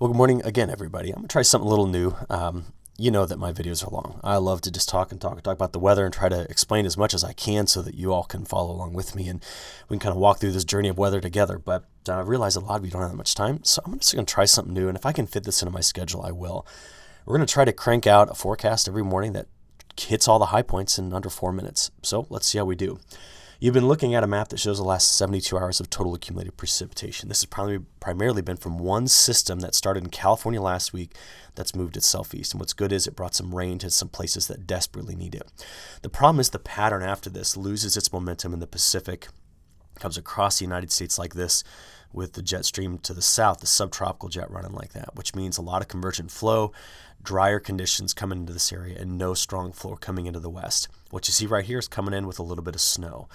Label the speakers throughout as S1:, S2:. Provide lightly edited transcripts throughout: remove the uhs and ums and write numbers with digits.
S1: Well, good morning again, everybody. I'm going to try something a little new. You know that my videos are long. I love to just talk about the weather and try to explain as much as I can so that you all can follow along with me and we can kind of walk through this journey of weather together. But I realize a lot of you don't have that much time, so I'm just going to try something new. And if I can fit this into my schedule, I will. We're going to try to crank out a forecast every morning that hits all the high points in under 4 minutes. So let's see how we do. You've been looking at a map that shows the last 72 hours of total accumulated precipitation. This has primarily been from one system that started in California last week that's moved itself east. And what's good is it brought some rain to some places that desperately need it. The problem is the pattern after this loses its momentum in the Pacific, comes across the United States like this with the jet stream to the south, the subtropical jet running like that, which means a lot of convergent flow, drier conditions coming into this area, and no strong flow coming into the west. What you see right here is coming in with a little bit of snow.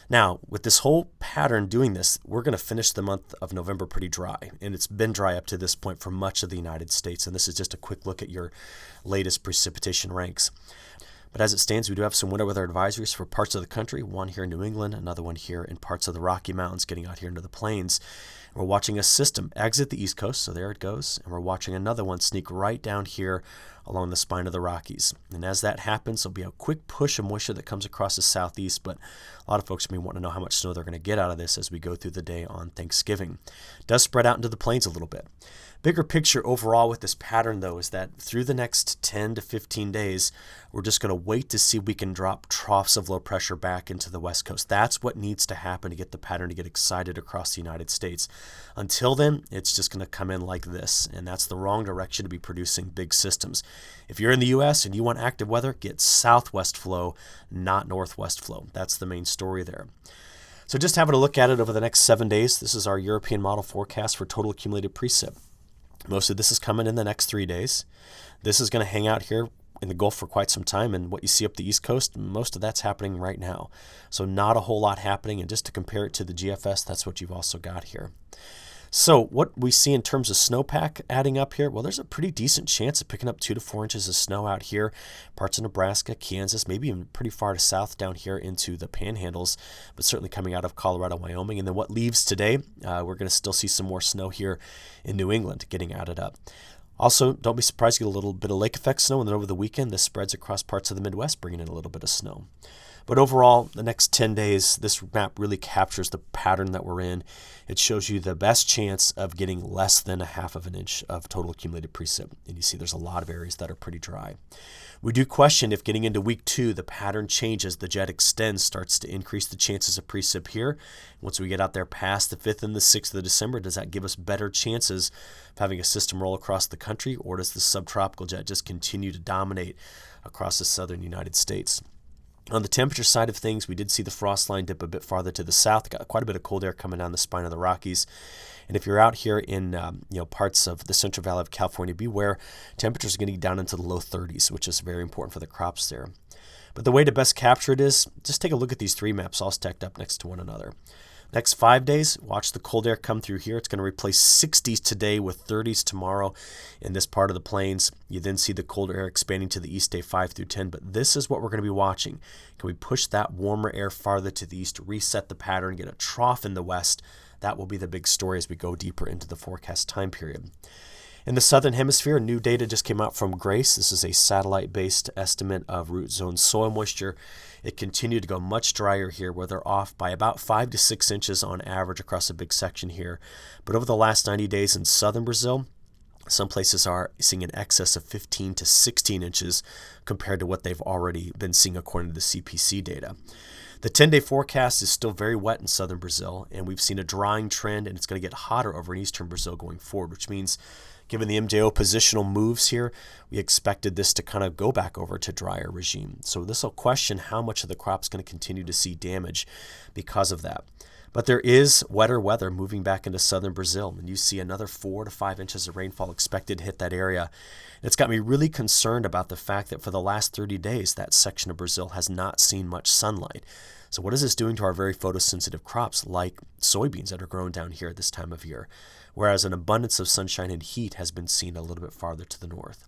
S1: Now, with this whole pattern doing this, we're going to finish the month of November pretty dry, and it's been dry up to this point for much of the United States, and this is just a quick look at your latest precipitation ranks. But as it stands, we do have some winter weather advisories for parts of the country, one here in New England, another one here in parts of the Rocky Mountains getting out here into the plains. We're watching a system exit the East Coast, so there it goes, and we're watching another one sneak right down here along the spine of the Rockies. And as that happens, there'll be a quick push of moisture that comes across the southeast, but a lot of folks may want to know how much snow they're going to get out of this as we go through the day on Thanksgiving. It does spread out into the plains a little bit. Bigger picture overall with this pattern, though, is that through the next 10 to 15 days, we're just going to wait to see if we can drop troughs of low pressure back into the West Coast. That's what needs to happen to get the pattern to get excited across the United States. Until then, it's just going to come in like this, and that's the wrong direction to be producing big systems. If you're in the U.S. and you want active weather, get southwest flow, not northwest flow. That's the main story there. So just having a look at it over the next 7 days, this is our European model forecast for total accumulated precip. Most of this is coming in the next 3 days. This is going to hang out here in the Gulf for quite some time, and what you see up the East Coast, most of that's happening right now. So not a whole lot happening, and just to compare it to the GFS, that's what you've also got here. So what we see in terms of snowpack adding up here, well, there's a pretty decent chance of picking up 2 to 4 inches of snow out here, parts of Nebraska, Kansas, maybe even pretty far to south down here into the panhandles, but certainly coming out of Colorado, Wyoming. And then what leaves today, we're going to still see some more snow here in New England getting added up. Also, don't be surprised to get a little bit of lake effect snow, and then over the weekend, this spreads across parts of the Midwest, bringing in a little bit of snow. But overall, the next 10 days, this map really captures the pattern that we're in. It shows you the best chance of getting less than a half of an inch of total accumulated precip. And you see there's a lot of areas that are pretty dry. We do question if getting into week 2, the pattern changes, the jet extends, starts to increase the chances of precip here. Once we get out there past the 5th and the 6th of December, does that give us better chances of having a system roll across the country, or does the subtropical jet just continue to dominate across the southern United States? On the temperature side of things, we did see the frost line dip a bit farther to the south. Got quite a bit of cold air coming down the spine of the Rockies. And if you're out here in parts of the Central Valley of California, beware, temperatures are getting down into the low 30s, which is very important for the crops there. But the way to best capture it is just take a look at these 3 maps all stacked up next to one another. Next 5 days, watch the cold air come through here. It's going to replace 60s today with 30s tomorrow in this part of the plains. You then see the colder air expanding to the east day 5 through 10. But this is what we're going to be watching. Can we push that warmer air farther to the east, reset the pattern, get a trough in the west? That will be the big story as we go deeper into the forecast time period. In the southern hemisphere, new data just came out from GRACE. This is a satellite-based estimate of root zone soil moisture. It continued to go much drier here, where they're off by about 5 to 6 inches on average across a big section here. But over the last 90 days in southern Brazil, some places are seeing an excess of 15 to 16 inches compared to what they've already been seeing according to the CPC data. The 10-day forecast is still very wet in southern Brazil, and we've seen a drying trend, and it's going to get hotter over in eastern Brazil going forward, which means given the MJO positional moves here, we expected this to kind of go back over to drier regime. So this will question how much of the crop's going to continue to see damage because of that. But there is wetter weather moving back into southern Brazil, and you see another 4 to 5 inches of rainfall expected to hit that area. And it's got me really concerned about the fact that for the last 30 days, that section of Brazil has not seen much sunlight. So what is this doing to our very photosensitive crops like soybeans that are grown down here at this time of year, whereas an abundance of sunshine and heat has been seen a little bit farther to the north?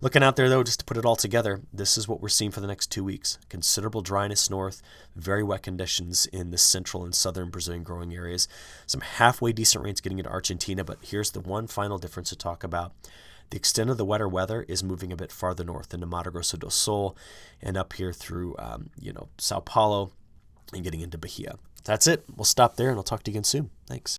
S1: Looking out there, though, just to put it all together, this is what we're seeing for the next 2 weeks. Considerable dryness north, very wet conditions in the central and southern Brazilian growing areas. Some halfway decent rains getting into Argentina, but here's the one final difference to talk about. The extent of the wetter weather is moving a bit farther north into Mato Grosso do Sul and up here through, Sao Paulo and getting into Bahia. That's it. We'll stop there, and I'll talk to you again soon. Thanks.